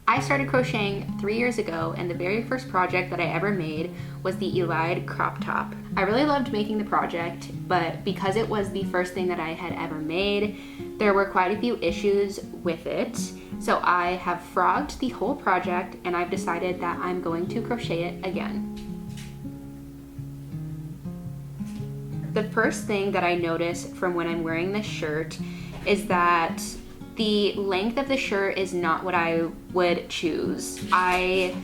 I started crocheting 3 years ago, and the very first project that I ever made was the Elide crop top. I really loved making the project, but because it was the first thing that I had ever made, there were quite a few issues with it. So I have frogged the whole project, and I've decided that I'm going to crochet it again. The first thing that I notice from when I'm wearing this shirt is that the length of the shirt is not what I would choose. I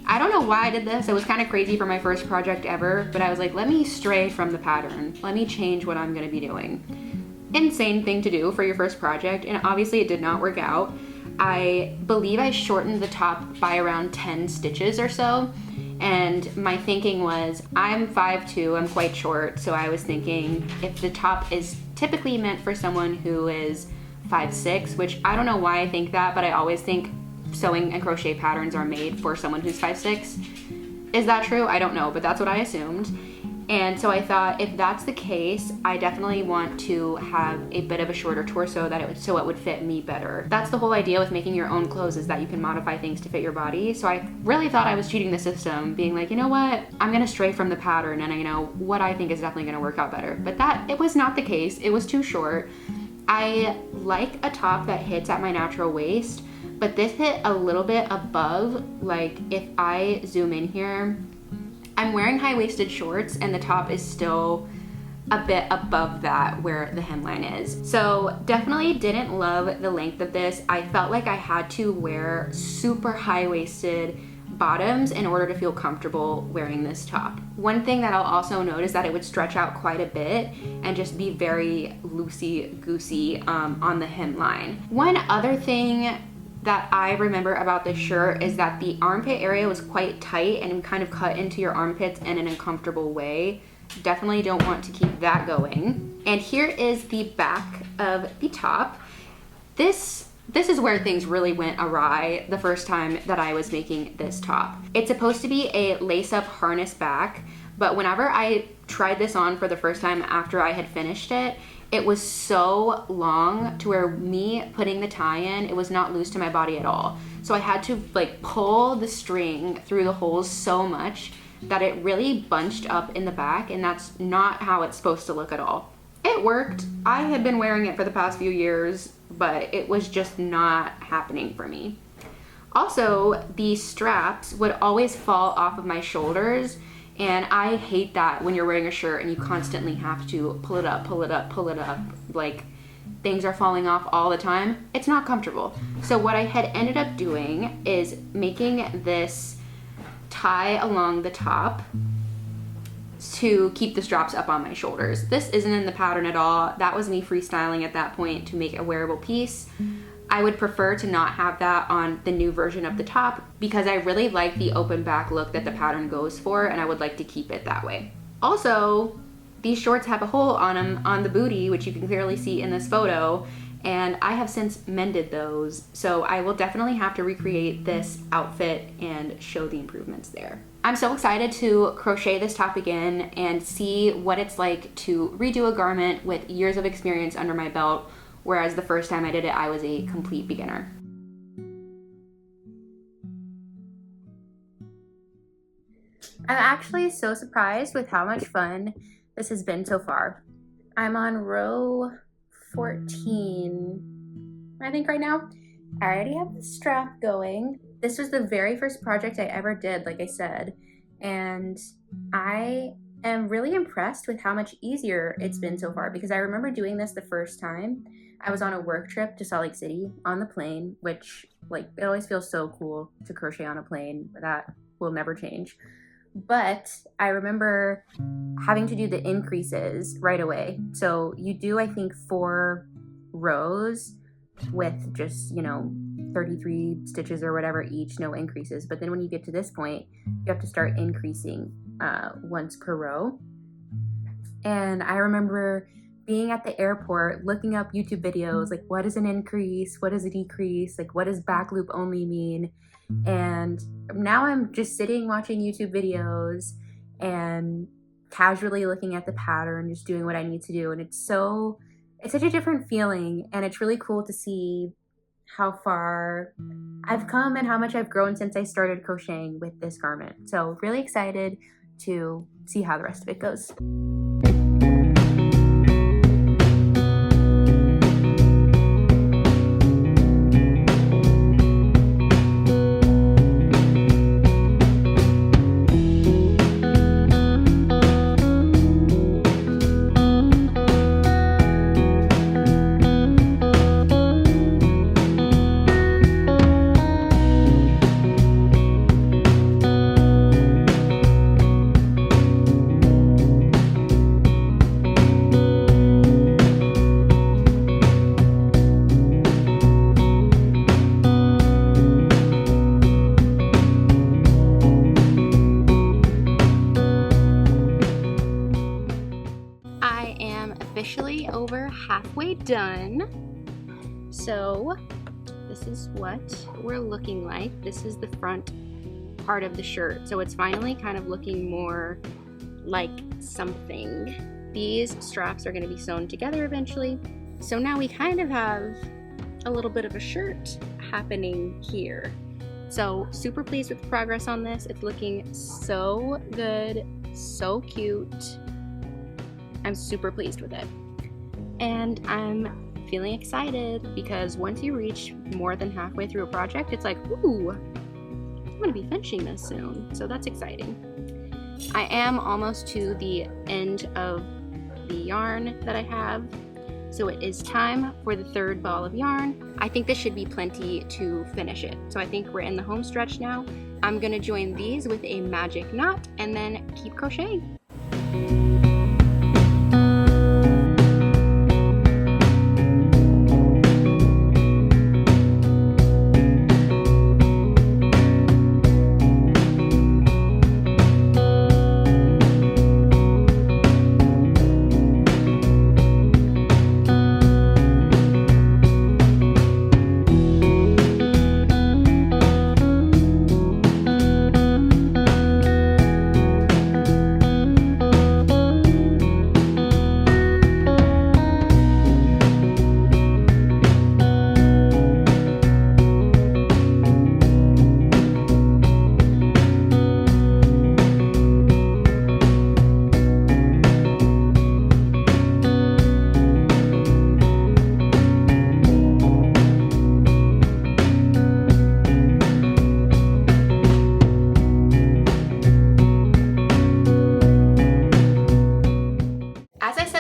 don't know why I did this. It was kind of crazy for my first project ever, but I was like, let me stray from the pattern. Let me change what I'm gonna be doing. Insane thing to do for your first project, and obviously it did not work out. I believe I shortened the top by around 10 stitches or so, and my thinking was, I'm 5'2", I'm quite short, so I was thinking if the top is typically meant for someone who is 5'6", which I don't know why I think that, but I always think sewing and crochet patterns are made for someone who's 5'6". Is that true? I don't know, but that's what I assumed. And so I thought, if that's the case, I definitely want to have a bit of a shorter torso so it would fit me better. That's the whole idea with making your own clothes, is that you can modify things to fit your body. So I really thought I was cheating the system, being like, you know what, I'm gonna stray from the pattern, and I know what I think is definitely gonna work out better. But it was not the case. It was too short. I like a top that hits at my natural waist, but this hit a little bit above. Like, if I zoom in here, I'm wearing high-waisted shorts and the top is still a bit above that where the hemline is. So definitely didn't love the length of this. I felt like I had to wear super high-waisted bottoms in order to feel comfortable wearing this top. One thing that I'll also note is that it would stretch out quite a bit and just be very loosey-goosey on the hemline. One other thing that I remember about this shirt is that the armpit area was quite tight and kind of cut into your armpits in an uncomfortable way. Definitely don't want to keep that going. And here is the back of the top. This is where things really went awry the first time that I was making this top. It's supposed to be a lace-up harness back, but whenever I tried this on for the first time after I had finished it, it was so long to where me putting the tie in, it was not loose to my body at all. So I had to like pull the string through the holes so much that it really bunched up in the back, and that's not how it's supposed to look at all. It worked. I had been wearing it for the past few years, but it was just not happening for me. Also, the straps would always fall off of my shoulders, and I hate that when you're wearing a shirt and you constantly have to pull it up, pull it up, pull it up. Like, things are falling off all the time. It's not comfortable. So what I had ended up doing is making this tie along the top to keep the straps up on my shoulders. This isn't in the pattern at all. That was me freestyling at that point to make a wearable piece. I would prefer to not have that on the new version of the top because I really like the open back look that the pattern goes for, and I would like to keep it that way. Also, these shorts have a hole on them on the booty, which you can clearly see in this photo, and I have since mended those, so I will definitely have to recreate this outfit and show the improvements there. I'm so excited to crochet this top again and see what it's like to redo a garment with years of experience under my belt, whereas the first time I did it, I was a complete beginner. I'm actually so surprised with how much fun this has been so far. I'm on row 14, I think right now. I already have the strap going. This was the very first project I ever did, like I said, and I am really impressed with how much easier it's been so far, because I remember doing this the first time. I was on a work trip to Salt Lake City on the plane, which, like, it always feels so cool to crochet on a plane. That will never change. But I remember having to do the increases right away. So you do, I think, 4 rows with just, 33 stitches or whatever each, no increases. But then when you get to this point, you have to start increasing once per row. And I remember being at the airport looking up YouTube videos, like, what is an increase, what is a decrease, like, what does back loop only mean? And now I'm just sitting watching YouTube videos and casually looking at the pattern, just doing what I need to do. And it's such a different feeling, and it's really cool to see how far I've come and how much I've grown since I started crocheting with this garment. So really excited to see how the rest of it goes. Officially over halfway done. So this is what we're looking like. This is the front part of the shirt. So it's finally kind of looking more like something. These straps are going to be sewn together eventually. So now we kind of have a little bit of a shirt happening here. So super pleased with the progress on this. It's looking so good, so cute. I'm super pleased with it. And I'm feeling excited because once you reach more than halfway through a project, it's like, ooh, I'm gonna be finishing this soon. So that's exciting. I am almost to the end of the yarn that I have. So it is time for the third ball of yarn. I think this should be plenty to finish it. So I think we're in the home stretch now. I'm gonna join these with a magic knot and then keep crocheting.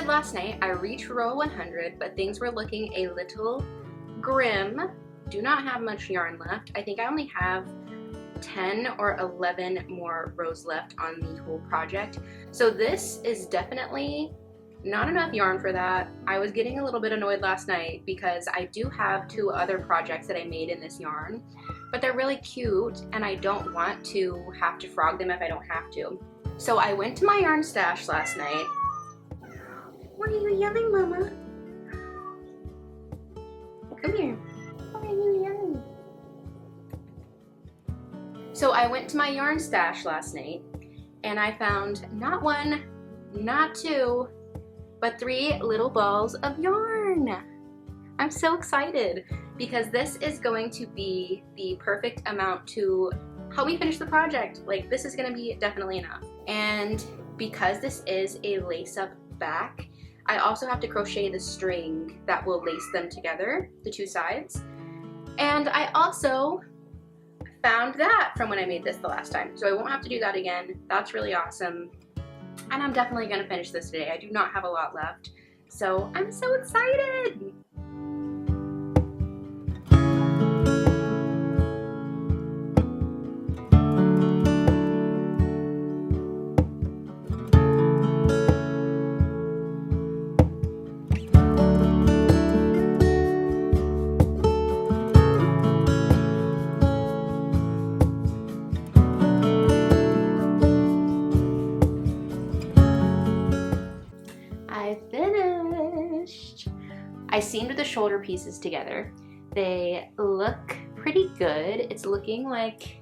Last night I reached row 100, but things were looking a little grim. Do not have much yarn left. I think I only have 10 or 11 more rows left on the whole project. So this is definitely not enough yarn for that. I was getting a little bit annoyed last night because I do have 2 other projects that I made in this yarn, but they're really cute and I don't want to have to frog them if I don't have to. So I went to my yarn stash last night. What are you yelling, Mama? Come here. What are you yelling? So I went to my yarn stash last night and I found not 1, not 2, but 3 little balls of yarn. I'm so excited because this is going to be the perfect amount to help me finish the project. Like, this is gonna be definitely enough. And because this is a lace-up back, I also have to crochet the string that will lace them together, the 2 sides. And I also found that from when I made this the last time. So I won't have to do that again. That's really awesome. And I'm definitely gonna finish this today. I do not have a lot left. So I'm so excited. I seamed the shoulder pieces together. They look pretty good. It's looking like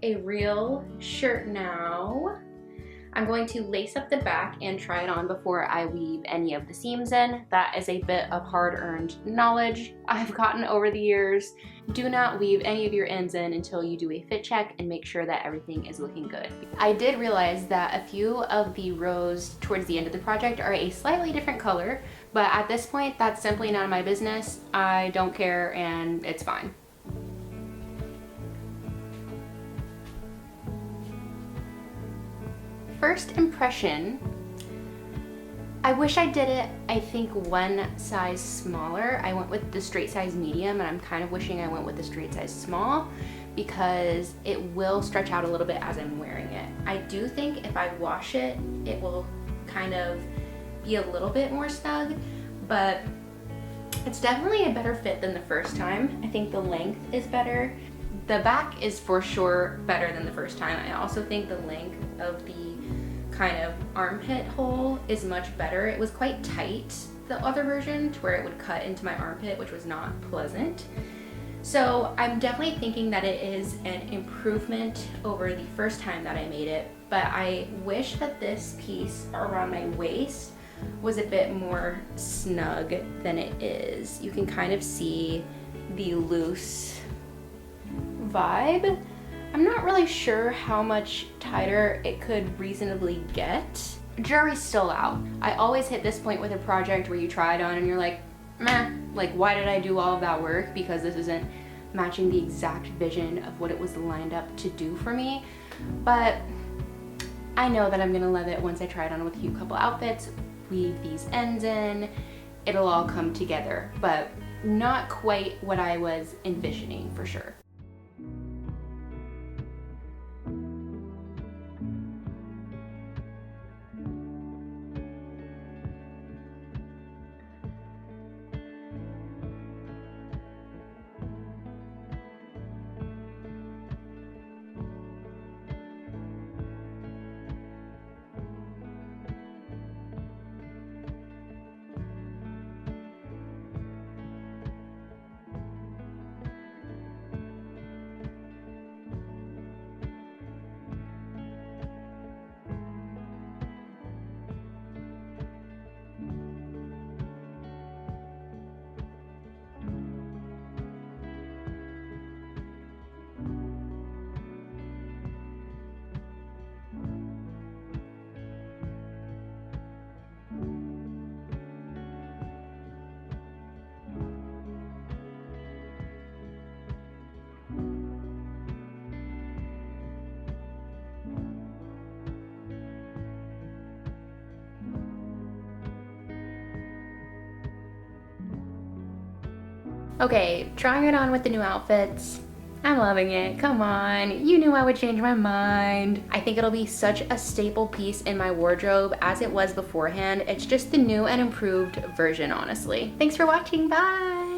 a real shirt now. I'm going to lace up the back and try it on before I weave any of the seams in. That is a bit of hard-earned knowledge I've gotten over the years. Do not weave any of your ends in until you do a fit check and make sure that everything is looking good. I did realize that a few of the rows towards the end of the project are a slightly different color, but at this point, that's simply none of my business. I don't care and it's fine. First impression, I wish I did it, I think, one size smaller. I went with the straight size medium, and I'm kind of wishing I went with the straight size small because it will stretch out a little bit as I'm wearing it. I do think if I wash it, it will kind of be a little bit more snug, but it's definitely a better fit than the first time. I think the length is better. The back is for sure better than the first time. I also think the length of the kind of armpit hole is much better. It was quite tight, the other version, to where it would cut into my armpit, which was not pleasant. So I'm definitely thinking that it is an improvement over the first time that I made it, but I wish that this piece around my waist was a bit more snug than it is. You can kind of see the loose vibe. I'm not really sure how much tighter it could reasonably get. Jury's still out. I always hit this point with a project where you try it on and you're like, meh, like why did I do all of that work? Because this isn't matching the exact vision of what it was lined up to do for me. But I know that I'm gonna love it once I try it on with a couple outfits, weave these ends in, it'll all come together, but not quite what I was envisioning for sure. Okay, trying it on with the new outfits. I'm loving it, come on. You knew I would change my mind. I think it'll be such a staple piece in my wardrobe as it was beforehand. It's just the new and improved version, honestly. Thanks for watching, bye.